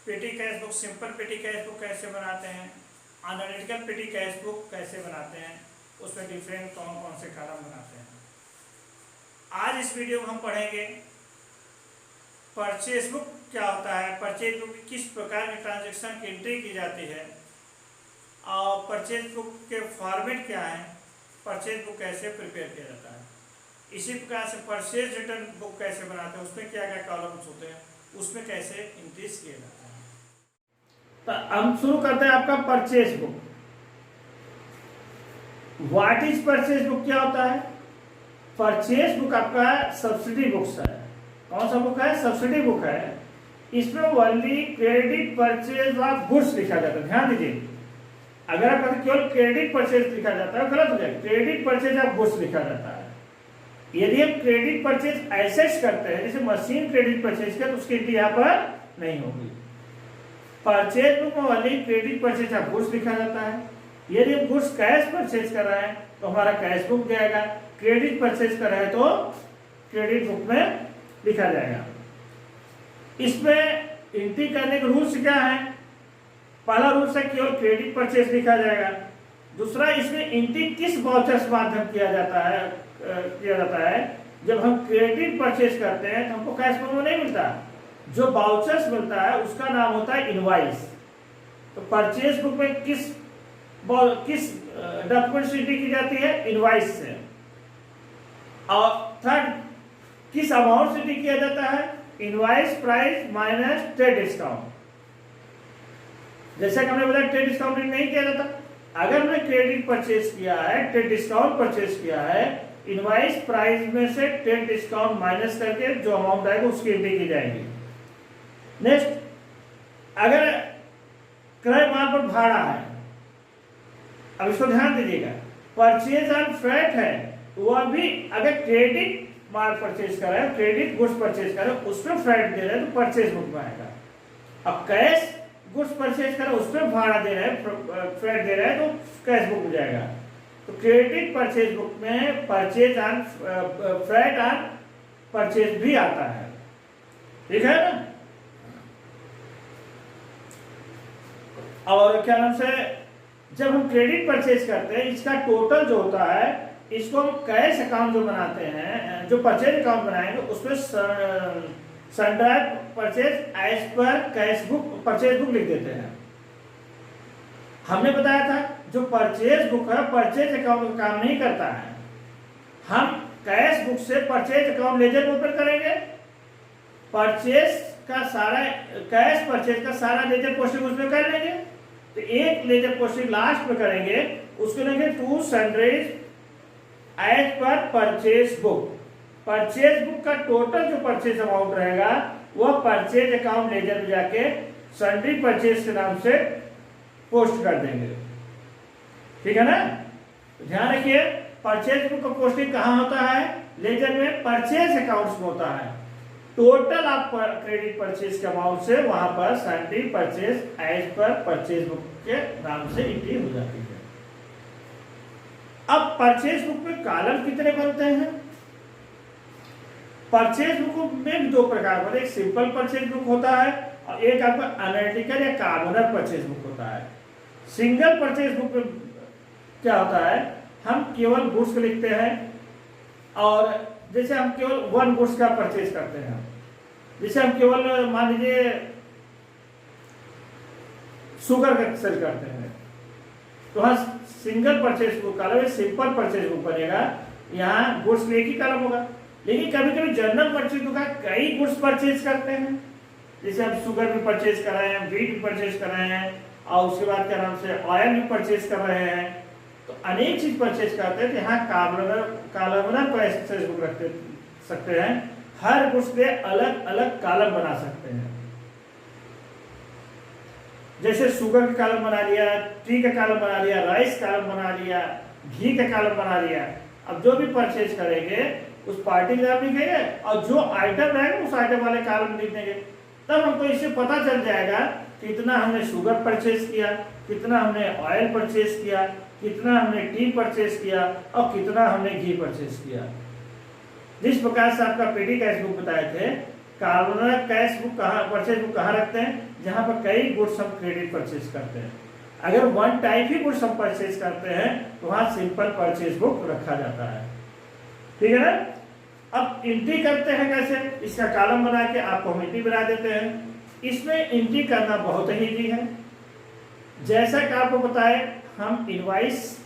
पेटी cash book, simple पेटी cash book कैसे बनाते हैं, एनालिटिकल पेटी कैश बुक कैसे बनाते हैं, उसमें डिफरेंट कौन कौन से कॉलम बनाते हैं। आज इस वीडियो में हम पढ़ेंगे परचेज बुक क्या होता है, परचेज बुक किस प्रकार के ट्रांजैक्शन की एंट्री की जाती है और परचेज बुक के फॉर्मेट क्या है, परचेज बुक कैसे प्रिपेयर किया जाता है। इसी प्रकार से परचेज रिटर्न बुक कैसे बनाते हैं, उसमें क्या क्या कॉलम्स होते हैं, उसमें कैसे एंट्रीज किया जाता है। तो हम शुरू करते हैं आपका purchase book. What is purchase book, क्या होता है? परचेज बुक आपका सब्सिडी बुक्स है। कौन सा बुक है? सब्सिडी बुक है। इसमें only credit purchase of goods लिखा जाता है। ध्यान दीजिए, अगर आप केवल क्रेडिट परचेज लिखा जाता है गलत हो जाएगा। क्रेडिट परचेज ऑफ गुड्स लिखा जाता है। यदि हम क्रेडिट परचेज एसेट्स करते हैं, जैसे मशीन क्रेडिट परचेज का, तो उसकी एंट्री यहाँ पर नहीं होगी। परचेज बुक में only credit purchase of goods लिखा जाता है। यदि हम गुड्स कैश परचेज कर रहे हैं तो हमारा कैश बुक जाएगा, क्रेडिट परचेज कर रहे हैं तो क्रेडिट बुक में लिखा जाएगा। इसमें एंट्री करने के रूल्स क्या है? पहला रूल है केवल क्रेडिट परचेज लिखा जाएगा। दूसरा, इसमें एंट्री किस वाउचर्स माध्यम किया जाता है। जब हम क्रेडिट परचेज करते हैं तो हमको कैश बुक में नहीं मिलता, जो वाउचर्स मिलता है उसका नाम होता है इनवॉइस। तो परचेज बुक में किस डॉक्यूमेंट से एंट्री की जाती है? इनवॉइस से। और थर्ड, किस अमाउंट से एंट्री किया जाता है? Invoice price minus trade discount. जैसे कि हमने बताया ट्रेड डिस्काउंट नहीं किया जाता। अगर हमने क्रेडिट परचेज किया है, ट्रेड डिस्काउंट परचेज किया है, इनवॉइस प्राइस में से ट्रेड डिस्काउंट माइनस करके जो अमाउंट आएगा उसकी एंट्री की जाएगी। नेक्स्ट, अगर क्रय माल पर भाड़ा है, अब इसको ध्यान दीजिएगा, परचेज ऑन फ्रेट है, वह भी अगर क्रेडिट माल परचेज कर रहे हैं, क्रेडिट गुड्स परचेज कर रहे हैं, उसमें फ्रेट दे रहे हैं तो परचेज बुक में आएगा। अब कैश गुड्स परचेज कर रहे हैं, उसमें भाड़ा दे रहे हैं, फ्रेट दे रहे हैं तो कैश बुक हो जाएगा। तो क्रेडिट परचेज बुक में purchase on freight on purchase भी आता है। ठीक है ना? और क्या नाम से, जब हम क्रेडिट परचेज करते हैं, इसका टोटल जो होता है, इसको हम कैश अकाउंट जो बनाते हैं, जो परचेज अकाउंट बनाएंगे, उसमें sundries purchase as per cash book purchase book लिख देते हैं। हमने बताया था जो परचेज बुक है परचेज अकाउंट का काम नहीं करता है। हम कैश बुक से परचेज अकाउंट लेजर में ओपन करेंगे, परचेज का सारा कैश परचेज का सारा लेजर पोस्टिंग उसमें कर लेंगे। तो एक लेजर पोस्टिंग लास्ट में करेंगे, उसको लेंगे to sundries as per purchase book. Purchase book का टोटल जो परचेज अमाउंट रहेगा वह परचेज अकाउंट लेजर में जाके सन्ड्री परचेज के नाम से पोस्ट कर देंगे। ठीक है ना? तो ध्यान रखिए, परचेज बुक का पोस्टिंग कहाँ होता है? लेजर में, परचेज अकाउंट्स में होता है। टोटल आप क्रेडिट परचेज के अमाउंट से वहां पर sundry purchase as per purchase book के नाम से एंट्री हो जाती है। अब परचेज बुक में कॉलम कितने बनते हैं? परचेज बुक में दो प्रकार होते हैं, एक सिंपल परचेज बुक होता है और एक आपका एनालिटिकल या कॉर्नर परचेज बुक होता है। सिंगल परचेज बुक में क्या होता है, हम केवल गुड्स को लिखते हैं, और जैसे हम केवल वन गुड्स का परचेज करते हैं, जैसे हम केवल मान लीजिए शुगर का सेल करते हैं, तो हाँ single purchase book column, simple purchase book बनेगा। यहाँ गुड्स में एक ही कॉलम होगा। लेकिन कभी कभी जनरल परचेज बुक कई गुड्स परचेज करते हैं, जैसे हम शुगर भी परचेज कर रहे हैं, व्हीट भी परचेज कर रहे हैं, और उसके बाद क्या नाम से ऑयल भी परचेज कर रहे हैं। तो अनेक चीज परचेज करते हैं, तो यहाँ कॉलमनर परचेज बुक रख सकते हैं। हर गुड्स के अलग अलग कॉलम बना सकते हैं। जैसे शुगर का कॉलम बना लिया, टी का कॉलम बना लिया, राइस कॉलम बना लिया, घी का कॉलम बना लिया। अब जो भी परचेज करेंगे उस पार्टी का नाम लिखेंगे और जो आइटम रहेगा उस आइटम वाले कॉलम लिख देंगे। तब हमको इससे पता चल जाएगा कितना हमने शुगर परचेज किया, कितना हमने ऑयल परचेज किया, कितना हमने टी परचेज किया और कितना हमने घी परचेज किया। जिस प्रकार से आपका पेटी कैश बुक बताए थे, कॉर्नर कैश बुक कहाँ, परचेज बुक कहाँ रखते हैं? जहाँ पर कई गुड्स हम क्रेडिट परचेज करते हैं। अगर वन टाइप ही गुड्स हम परचेज करते हैं तो वहाँ सिंपल परचेज बुक रखा जाता है। ठीक है ना? अब एंट्री करते हैं कैसे? इसका कॉलम बना के आपको हम एंट्री बना देते हैं। इसमें एंट्री करना बहुत ही इजी है। जैसा कि आपको बताए, हम इनवाइस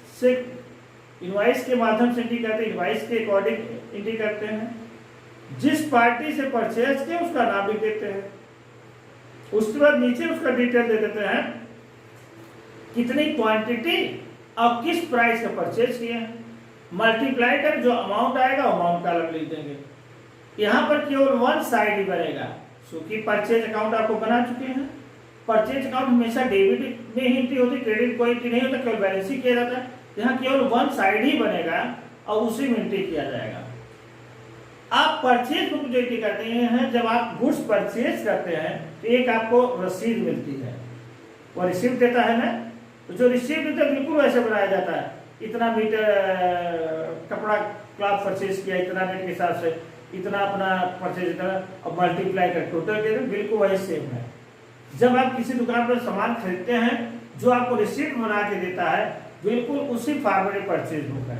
के माध्यम से एंट्री करते हैं, इनवाइस के अकॉर्डिंग एंट्री करते हैं। जिस पार्टी से परचेज किया उसका नाम लिख देते हैं, उसके बाद नीचे उसका डिटेल दे देते हैं, कितनी क्वांटिटी और किस प्राइस का परचेज किए हैं। मल्टीप्लाई कर जो अमाउंट आएगा अमाउंट का अलग लिख देंगे। यहाँ पर केवल वन साइड ही बनेगा, क्योंकि परचेज अकाउंट आपको बना चुके हैं। परचेज अकाउंट हमेशा डेबिट में ही एंट्री होती, क्रेडिट कोई एंट्री नहीं होता, केवल बैलेंस ही किया जाता है। यहाँ केवल वन साइड ही बनेगा और उसी में एंट्री किया जाएगा। आप परचेज बुक जो एंट्री करते हैं, जब आप गुड्स परचेज करते हैं तो एक आपको रसीद मिलती है, वो रिसीप्ट देता है ना, तो जो रिसीप्ट देता है बिल्कुल वैसे बनाया जाता है। इतना मीटर कपड़ा क्लॉथ परचेज किया, इतना रेट के हिसाब से इतना अपना परचेज, इतना और मल्टीप्लाई कर टोटल के बिल्कुल वही सेम है। जब आप किसी दुकान पर सामान खरीदते हैं, जो आपको रिसीप्ट बना के देता है बिल्कुल उसी फॉर्मेट परचेज बुक है।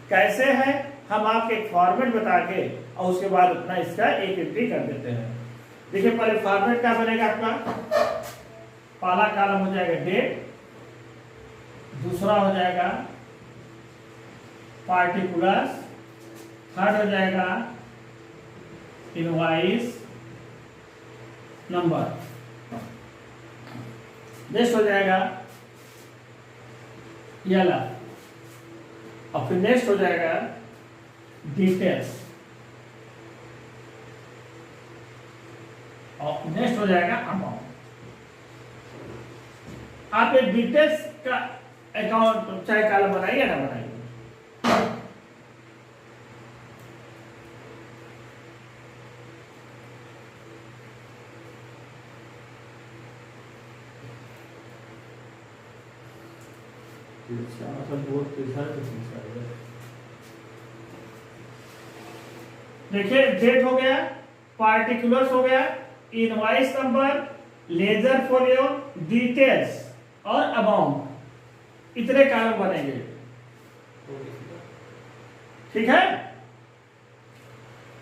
कैसे है? हम आपको एक फॉर्मेट बता के और उसके बाद अपना इसका एक एंट्री कर देते हैं। देखिए पहले फॉर्मेट क्या बनेगा आपका? पहला कॉलम हो जाएगा डेट, दूसरा हो जाएगा पार्टिकुलर्स, थर्ड हो जाएगा इनवॉइस नंबर, नेक्स्ट हो जाएगा येला, और फिर नेक्स्ट हो जाएगा डिटेल्स, और नेक्स्ट हो जाएगा अमाउंट। आप एक डिटेल्स का अकाउंट चाहे कॉलम बनाइए ना बनाइए। देखिए डेट हो गया, पार्टिकुलर्स हो गया, invoice number, ledger folio, details और अमाउंट, इतने कॉलम बनेंगे। ठीक है?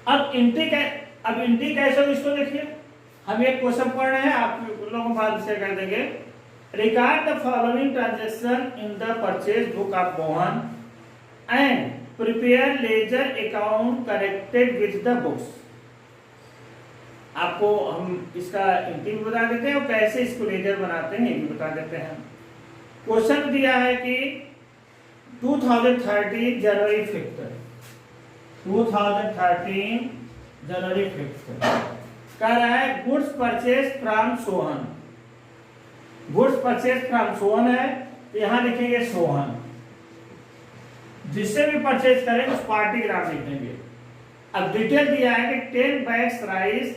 अब एंट्री कैसे हो इसको देखिए। हम एक क्वेश्चन पढ़ रहे हैं, आप लोगों को बाद से कर देंगे। Record the following transaction in the purchase book of Mohan and prepare ledger account connected with the books। आपको हम इसका एंट्री भी बता देते हैं और कैसे इसको लेजर बनाते हैं ये भी बता देते हैं। क्वेश्चन दिया है कि 2013 जनवरी 5, 2013 जनवरी 5 कह रहा है goods purchase from Sohan. Goods purchase from Sohan है, तो यहां लिखेंगे सोहन। जिससे भी परचेज करें उस पार्टी का नाम लिख देंगे। अब डिटेल दिया है कि 10 बैग्स राइस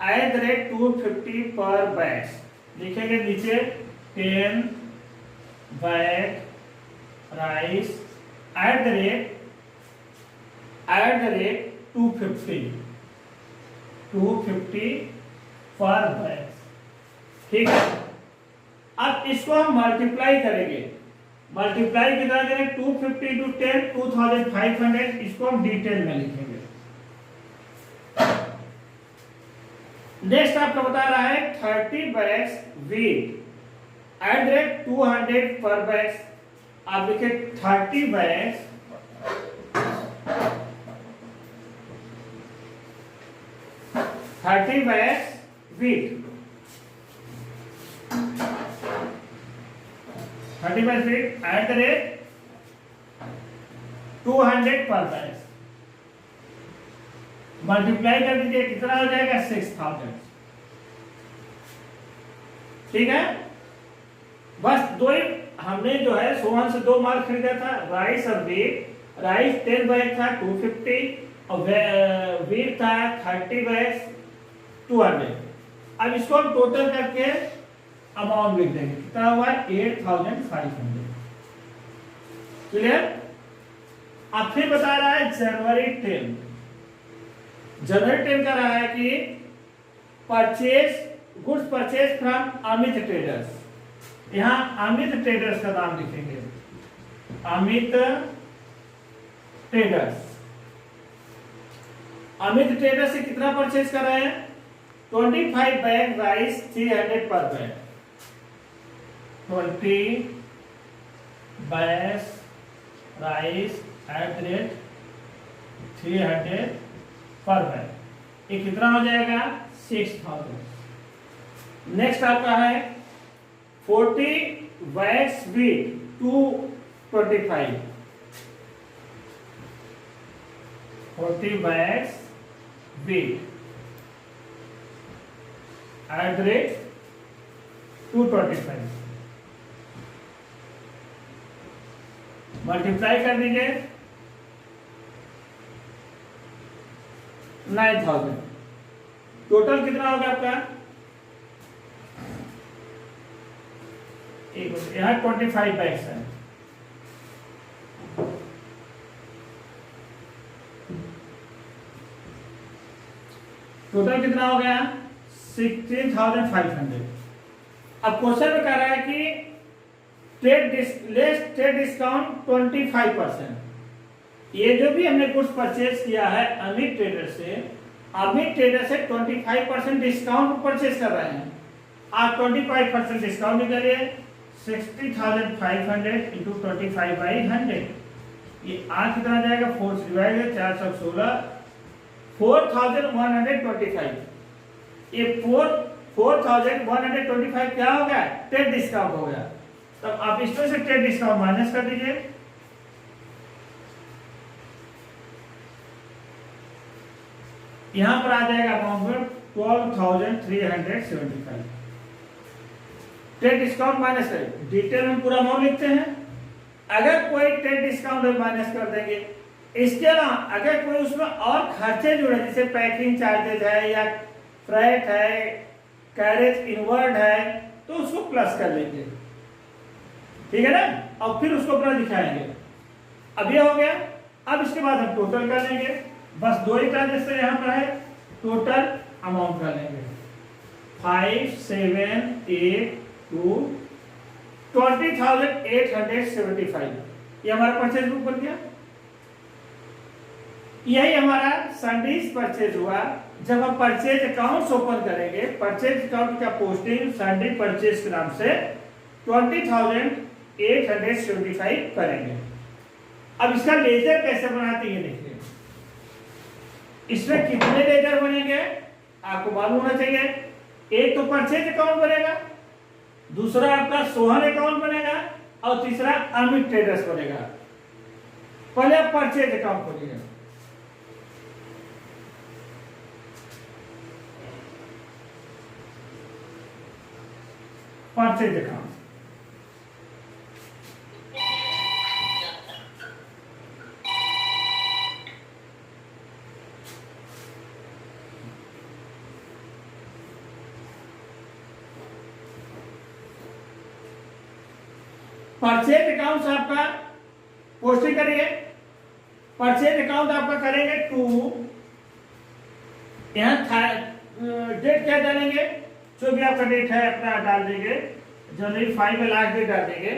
@250 पर बैग्स, लिखेंगे नीचे 10 बैग राइस @250 पर बैग्स। ठीक है? अब इसको हम मल्टीप्लाई करेंगे। मल्टीप्लाई कितना करें? 250 टू 10 2500। इसको हम डिटेल में लिखेंगे। नेक्स्ट आपका बता रहा है 30 बैग्स वीट @200 पर बैग्स। आप लिखे 30 बैग्स वीट 30 बैग्स वीट @200 पर बैग्स। मल्टीप्लाई कर दीजिए, कितना हो जाएगा? 6000। ठीक है? बस दो ही हमने जो है सोहन से 2 माल खरीदा था, राइस और वीट। राइस 10 बैग था 250 और वीट था 30 बैग 200। अब इसको हम टोटल करके अमाउंट लिख देंगे। कितना हुआ? 8500। क्लियर? अब फिर बता रहा है जनवरी 10 का रहा है कि goods purchase from Amit traders. यहाँ अमित ट्रेडर्स का नाम लिखेंगे, अमित ट्रेडर्स। अमित ट्रेडर्स से कितना परचेज कर रहे हैं? 25 बैग राइस 300 पर बैग। 20 बैग राइस @ 300 पर बैग। ये कितना हो जाएगा? 6000। नेक्स्ट आपका है 40 bags wheat 225। 40 bags wheat @ 225 multiply कर दीजिए 9000। टोटल कितना होगा आपका? एक मिनट, यहाँ 25 बैग्स है। टोटल कितना हो गया? 16,500। अब क्वेश्चन में कह रहा है कि ट्रेड डिस्काउंट 25%। ये जो भी हमने गुड्स परचेज किया है अमित ट्रेडर से, अमित ट्रेडर से 25% डिस्काउंट परचेज कर रहे हैं। आप 25% डिस्काउंट निकालिए, 60,500 × 25/100। ये आज कितना जाएगा? 4 से डिवाइड है, 416, 4125। ये 4125 क्या हो गया? ट्रेड डिस्काउंट हो गया। तब आप इसमें से ट्रेड डिस्काउंट माइनस कर दीजिए। यहां पर आ जाएगा अमाउंट 12,375। ट्रेड डिस्काउंट माइनस करें, डिटेल में पूरा अमाउंट लिखते हैं। अगर कोई ट्रेड डिस्काउंट माइनस कर देंगे, इसके अलावा अगर कोई उसमें और खर्चे जुड़े जैसे पैकिंग चार्जेज है या फ्रेट है, कैरेज इनवर्ड है, तो उसको प्लस कर लेंगे, ठीक है ना? और फिर उसको अपना दिखाएंगे। अब ये हो गया। अब इसके बाद हम टोटल कर लेंगे। बस 2 ही ट्रांजेक्शन यहाँ पर है, टोटल अमाउंट कर लेंगे 5782 20,875। ये हमारा परचेज बुक बन गया। यही हमारा सैंडविच परचेज हुआ। जब हम परचेज अकाउंट्स ओपन करेंगे, परचेज अकाउंट का पोस्टिंग सैंडविच परचेज के नाम से 20,875 करेंगे। अब इसका लेजर कैसे बनाते हैं ये देखिए। इसमें कितने लेजर बनेंगे आपको मालूम होना चाहिए। एक तो परचेज अकाउंट बनेगा, दूसरा आपका सोहन अकाउंट बनेगा और तीसरा अमित ट्रेडर्स बनेगा। पहले आप परचेज अकाउंट खोलिए। परचेज अकाउंट परचेज अकाउंट आपका पोस्टिंग करिए। परचेज अकाउंट आपका करेंगे 2। यहाँ डेट क्या डालेंगे? जो भी आपका डेट है अपना डाल देंगे। जनवरी 5 में लास्ट डेट डाल देंगे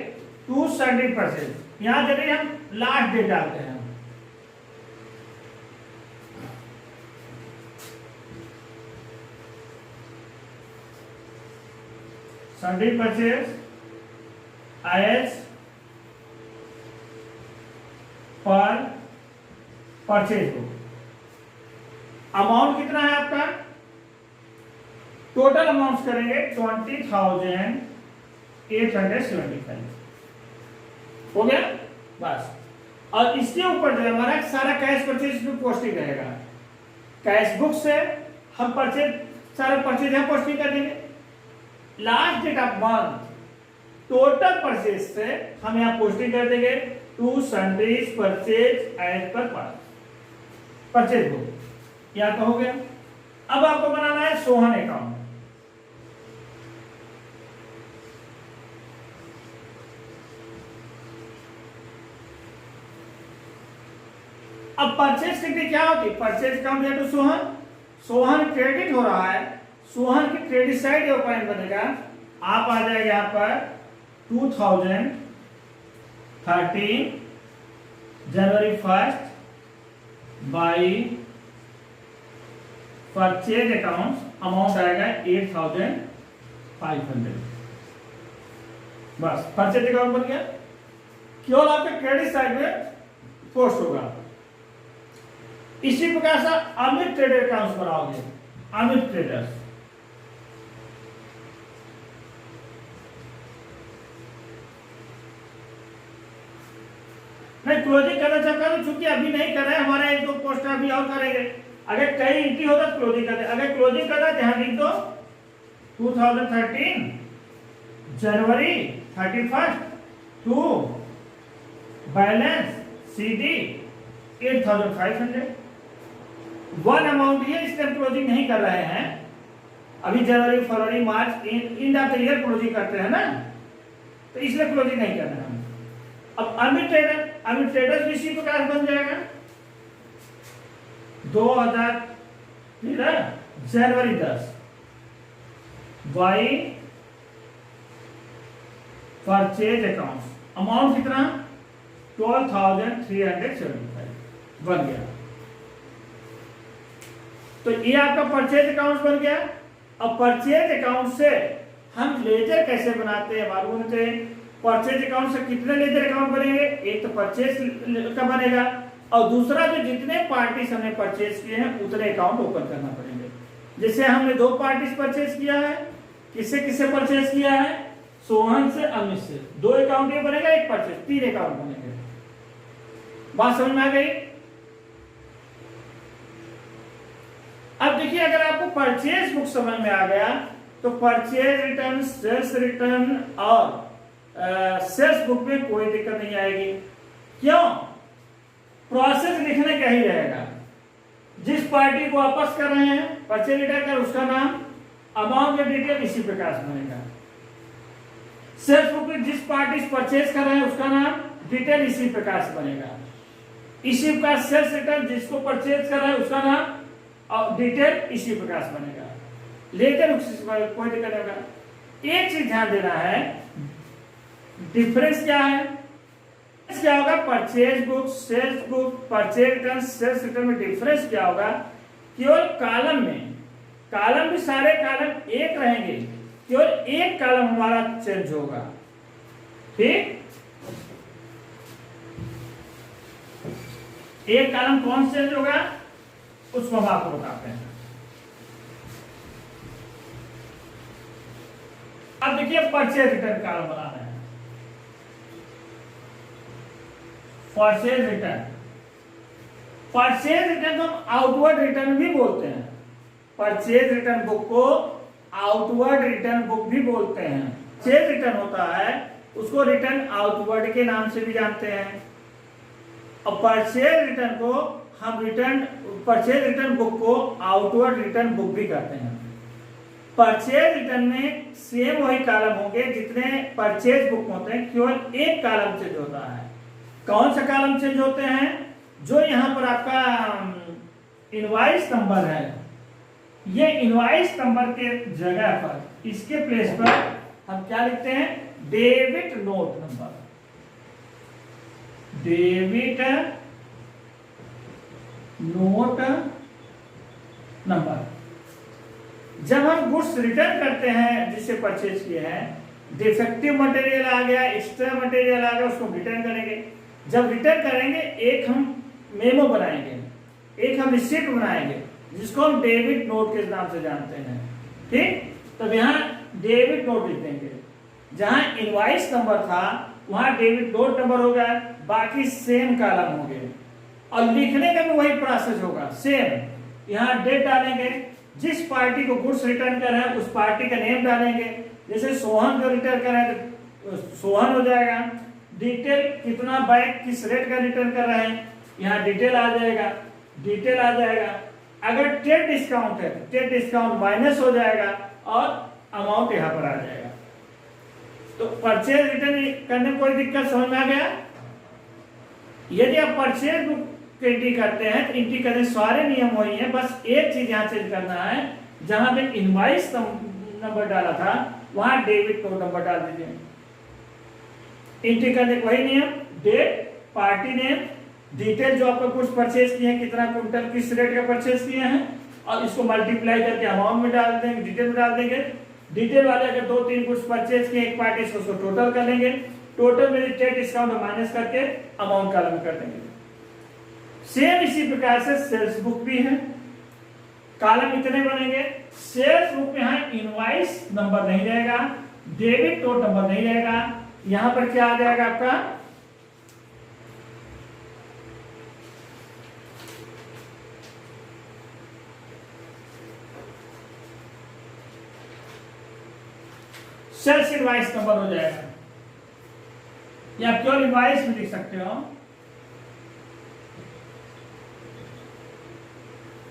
2 सैंडविच परचेज। यहाँ जनवरी हम लास्ट डेट डालते हैं। Sandwich purchase as per purchase book. Amount कितना है आपका? टोटल अमाउंट करेंगे 20,875 हो गया बस। और इसके ऊपर जो है हमारा सारा कैश परचेज में पोस्टिंग रहेगा। कैश बुक से हम परचेज सारा परचेज यहाँ पोस्टिंग कर देंगे। Last date of month total purchase से हम यहाँ पोस्टिंग कर देंगे 2 sandwich purchase as per purchase book. यहाँ तो हो गया। अब आपको बनाना है सोहन अकाउंट। अब परचेज कितनी क्या होती है? परचेज अकाउंट या तो सोहन क्रेडिट हो रहा है, सोहन की क्रेडिट साइड जो पॉइंट बनेगा, आप आ जाएगा यहाँ पर 2013 जनवरी 1 बाई परचेज अकाउंट, अमाउंट आएगा 8500। बस परचेज अकाउंट बन गया, केवल आपके क्रेडिट साइड में पोस्ट होगा। इसी प्रकार से अमित ट्रेडर अकाउंट बनाओगे, अमित ट्रेडर्स, नहीं क्लोजिंग करना चाहता हूं, चूंकि अभी नहीं कर रहे हैं, हमारे एक दो पोस्ट अभी और करेंगे। अगर कहीं एंट्री होता तो क्लोजिंग करते, अगर क्लोजिंग करना ध्यान लिख दो 2013 जनवरी 31 टू बैलेंस सीडी 8500 वन अमाउंट है, इसलिए हम क्लोजिंग नहीं कर रहे हैं अभी। जनवरी फरवरी मार्च end of the year closing करते हैं ना, तो इसलिए क्लोजिंग नहीं कर रहे हैं हम। अब अमित ट्रेडर्स भी इसी प्रकार बन जाएगा 2013 जनवरी 10 बाई परचेज अकाउंट, अमाउंट कितना 12,375 बन गया। तो ये आपका परचेज अकाउंट बन गया। अब परचेज अकाउंट से हम लेजर कैसे बनाते हैं मालूम होते हैं। परचेज अकाउंट से कितने लेजर अकाउंट बनेंगे, एक तो परचेज का बनेगा और दूसरा जो जितने पार्टीज हमने परचेज किए हैं उतने अकाउंट ओपन करना पड़ेंगे। जैसे हमने 2 पार्टीज परचेज किया है, किससे किससे परचेज किया है, सोहन से अमित से, 2 अकाउंट ये बनेगा, एक परचेज, 3 अकाउंट बनेंगे। बात समझ में आ गई। अब देखिए अगर आपको परचेज बुक समझ में आ गया तो परचेज रिटर्न, सेल्स रिटर्न और सेल्स बुक में कोई दिक्कत नहीं आएगी। क्यों, प्रोसेस लिखने का ही रहेगा। जिस पार्टी को वापस कर रहे हैं परचेज रिटर्न कर, उसका नाम, अमाउंट का डिटेल इसी प्रकार से बनेगा। सेल्स बुक में जिस पार्टी परचेज कर रहे हैं उसका नाम, डिटेल इसी प्रकार से बनेगा। इसी प्रकार सेल्स रिटर्न जिसको परचेज कर रहे हैं उसका नाम और डिटेल इसी प्रकार से बनेगा। लेकिन कोई दिक्कत नहीं होगा। एक चीज ध्यान देना है, डिफरेंस क्या है, क्या होगा, purchase book, sales book, purchase return, sales return में डिफरेंस क्या होगा, केवल कॉलम में, कॉलम भी सारे कॉलम एक रहेंगे, केवल एक कॉलम हमारा चेंज होगा। ठीक, एक कॉलम कौन चेंज होगा उसको हम आपको बताते हैं। अब देखिए परचेज रिटर्न कॉलम बनाना है। परचेज रिटर्न, परचेज रिटर्न को हम आउटवर्ड रिटर्न भी बोलते हैं। परचेज रिटर्न बुक को आउटवर्ड रिटर्न बुक भी बोलते हैं। परचेज रिटर्न होता है उसको रिटर्न आउटवर्ड के नाम से भी जानते हैं। और परचेज रिटर्न को हम रिटर्न, परचेज रिटर्न बुक को आउटवर्ड रिटर्न बुक भी कहते हैं। परचेज रिटर्न में सेम वही कॉलम होंगे जितने परचेज बुक होते हैं, केवल एक कॉलम चेंज होता है। कौन सा कॉलम चेंज होते हैं, जो यहाँ पर आपका इनवॉइस नंबर है, ये इनवॉइस नंबर के जगह पर, इसके प्लेस पर हम क्या लिखते हैं, debit note number, debit note number. जब हम गुड्स रिटर्न करते हैं जिससे परचेज किए हैं, डिफेक्टिव मटेरियल आ गया, एक्स्ट्रा मटेरियल आ गया, उसको रिटर्न करेंगे। जब रिटर्न करेंगे एक हम मेमो बनाएंगे, एक हम रिसिप्ट बनाएंगे जिसको हम डेबिट नोट के नाम से जानते हैं। ठीक, तब यहाँ डेबिट नोट लिख देंगे। जहां इनवॉइस नंबर था वहां डेबिट नोट नंबर होगा, बाकी सेम कॉलम होंगे और लिखने का भी वही प्रोसेस होगा सेम। यहाँ डेट डालेंगे, जिस पार्टी को गुड्स रिटर्न कर रहे हैं उस पार्टी का नेम डालेंगे। जैसे सोहन को रिटर्न कर रहे हैं तो सोहन हो जाएगा। डिटेल कितना बैग किस रेट का रिटर्न कर रहे हैं, यहाँ डिटेल आ जाएगा, डिटेल आ जाएगा। अगर ट्रेड डिस्काउंट है तो ट्रेड डिस्काउंट माइनस हो जाएगा और अमाउंट यहाँ पर आ जाएगा। तो परचेज रिटर्न करने में कोई दिक्कत समझ में आ गया। यदि आप परचेज बुक एंट्री करते हैं तो एंट्री करने सारे नियम वही है, बस एक चीज यहाँ चेंज करना है जहां पे इनवॉइस नंबर डाला था वहां डेबिट नोट नंबर डाल दीजिए। एंट्री करने का वही नियम, डेट, पार्टी नेम, डिटेल जो आपका गुड्स परचेज किए हैं, कितना कुंटल किस रेट का परचेज किए हैं, और इसको मल्टीप्लाई करके अमाउंट में डाल देंगे, डिटेल में डाल देंगे। डिटेल वाले अगर 2-3 गुड्स परचेज किए एक पार्टी से, उसको टोटल कर लेंगे, टोटल में ट्रेड डिस्काउंट माइनस करके अमाउंट कॉलम कर देंगे। सेम इसी प्रकार से सेल्स बुक भी है, कॉलम इतने बनेंगे। सेल्स बुक में यहाँ इनवॉइस नंबर नहीं रहेगा, डेबिट नोट नंबर नहीं रहेगा, यहां पर क्या आ जाएगा आपका सेल्स इनवॉइस नंबर हो जाएगा, या प्योर इनवॉइस भी लिख सकते हो।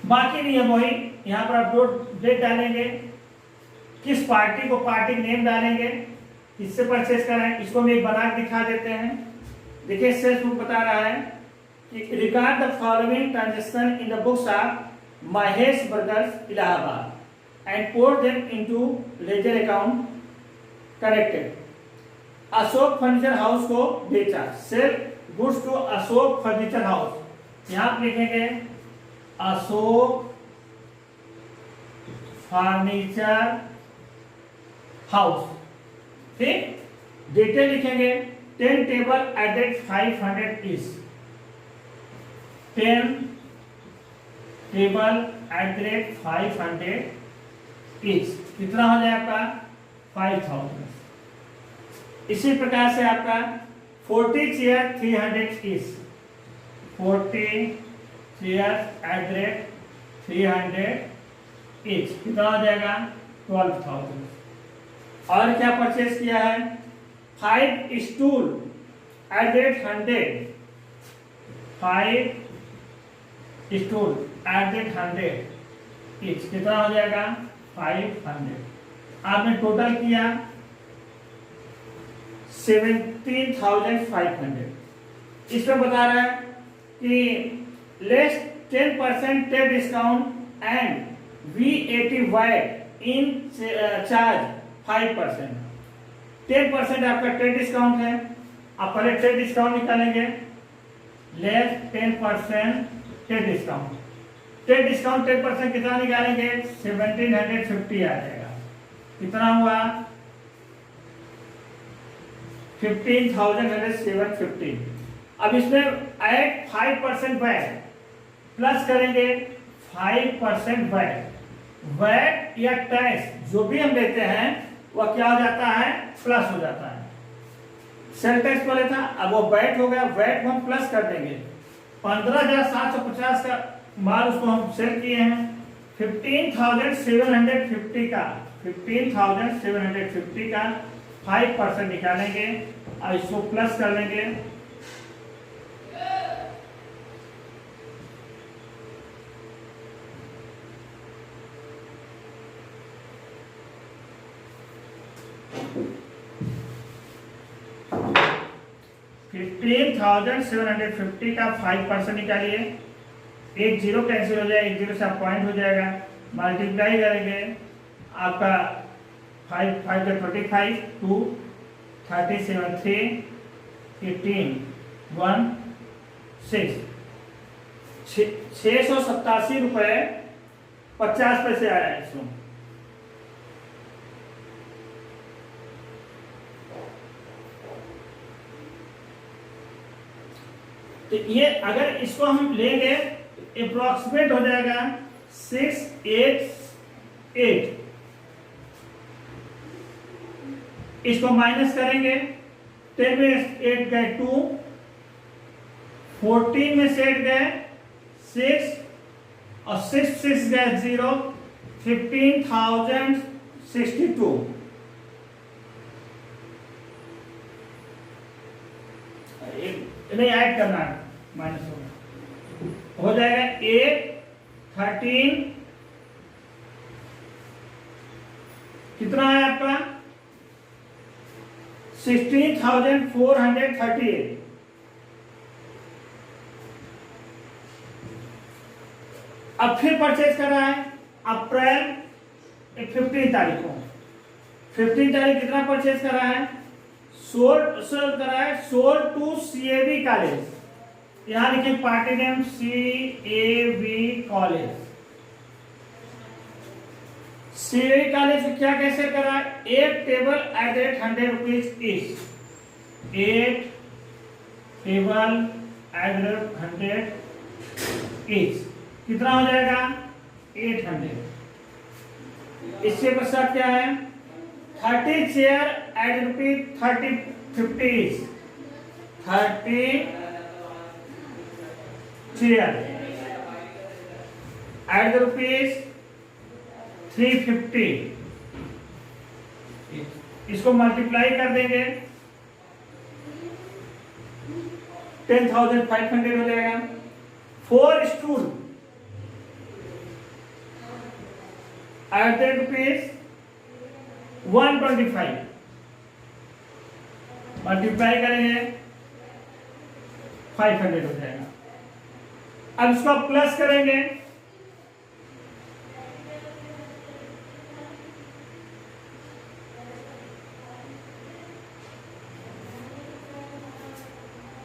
बाकी नियम वही, यहां पर आप डेट डालेंगे, किस पार्टी को पार्टी नेम डालेंगे, किससे परचेज कर रहे हैं, इसको भी बना के दिखा देते हैं। देखिए सेल्स बुक बता रहा है कि record the following transaction in the books of Mahesh brothers Allahabad and post them into ledger account corrected. Ashok furniture house को बेचा, sell goods to Ashok furniture house, यहां आप लिखेंगे अशोक फर्नीचर हाउस, ठीक। डिटेल लिखेंगे 10 table at rate 500 each, 10 table at rate 500 each, कितना हो जाए आपका 5000। इसी प्रकार से आपका 40 chair 300 each, 40 chair at rate 300 each, कितना हो जाएगा 12,000। और क्या परचेज किया है 5 stool at rate 100, 5 stool at rate 100 each, कितना हो जाएगा 500। आपने टोटल किया 17,500। इसमें बता रहा है कि less 10% trade discount and VAT VAT in charge 5%। 10% आपका ट्रेड डिस्काउंट है, आप पहले ट्रेड डिस्काउंट निकालेंगे, less 10% trade discount. Trade discount 10% कितना निकालेंगे 1750 आ जाएगा, कितना हुआ 15,750। अब इसमें ऐड 5% वैट प्लस करेंगे 5% वैट। वैट या टैक्स जो भी हम लेते हैं वह क्या हो जाता है प्लस हो जाता है। सेल टैक्स पहले था, अब वो वैट हो गया, वैट को हम प्लस कर देंगे। 15,750 का माल उसको हम सेल किए हैं, 15,750 का 15,750 का 5% निकालेंगे और इसको प्लस कर लेंगे। $15,750 का 5% निकालिए, एक जीरो कैंसिल हो जाएगा, एक जीरो से पॉइंट हो जाएगा, मल्टीप्लाई करेंगे आपका 5 5 का 25 2 37 3 18 1 6 687 रुपए 50 पैसे आया है इसमें। तो ये अगर इसको हम लेंगे अप्रोक्सीमेट हो जाएगा 688। इसको माइनस करेंगे, 10 में 8 गए 2, 14 में से 8 गए 6 और 6 6 गए 0, 15,062। नहीं ऐड करना है, माइनस हो जाएगा 8 13 कितना है आपका 16,438। अब फिर परचेज कर रहा है अप्रैल 15 तारीख को, 15 तारीख कितना परचेज करा है, सोल्ड करा है, सोल्ड टू CAV कॉलेज, यहाँ लिखिए party name CAV college. CAV college क्या कैसे करा है, एक table at the rate 100 rupees each, एक table at the rate 100 each, कितना हो जाएगा 800। इसके पश्चात क्या है, 30 chair at rupees 30-50 each, 30 chair at the rupees 350, इसको मल्टीप्लाई कर देंगे 10,500 हो जाएगा। 4 stool at the rupees 125, multiply करेंगे 500 हो जाएगा। अब इसको प्लस करेंगे,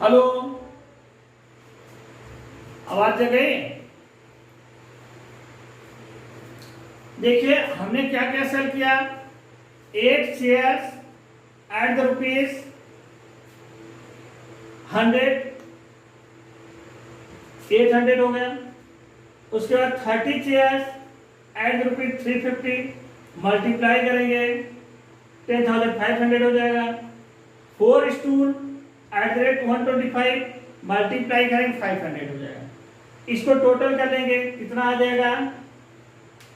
हेलो आवाज आ गई। देखिए हमने क्या क्या सेल किया, 8 चेयर्स एट द रुपीज 100, 800 हो गया। उसके बाद 30 chairs eight the rupees 350, multiply करेंगे 10,500 हो जाएगा। 4 stool at the rate 125, multiply करेंगे 500 हो जाएगा। इसको टोटल कर लेंगे, कितना आ जाएगा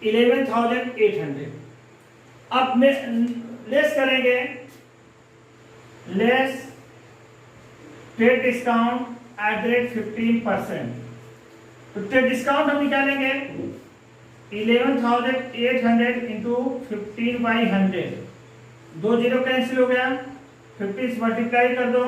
11,800। अब लेस करेंगे, less trade discount at the rate 15%, तो ट्रेड डिस्काउंट हम निकालेंगे 11,800 इंटू 15/100, 2 जीरो कैंसिल हो गया, 50 से मल्टीप्लाई कर दो,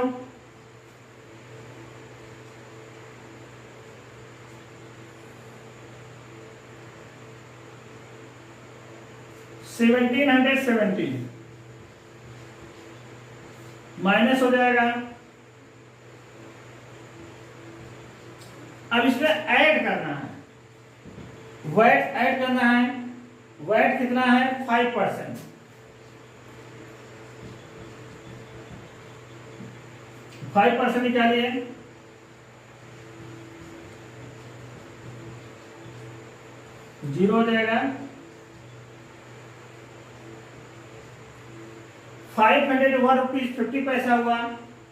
1770 माइनस हो जाएगा। अब इसमें ऐड करना है, वैट ऐड करना है। वैट कितना है 5%, 5% निकालिए, जीरो हो जाएगा। 501 रुपीज 50 पैसा हुआ।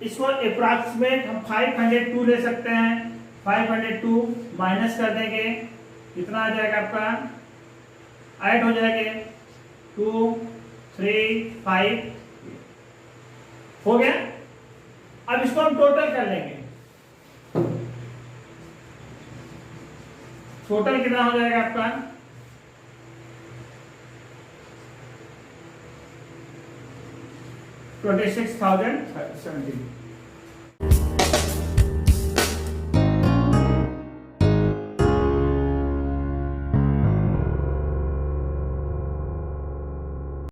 इसको अप्रॉक्सीमेट हम 502 ले सकते हैं। 502 माइनस कर देंगे, कितना आ जाएगा आपका, ऐड हो जाएंगे 2, 3, 5 हो गया। अब इसको हम टोटल कर लेंगे, टोटल कितना हो जाएगा आपका, 26,070।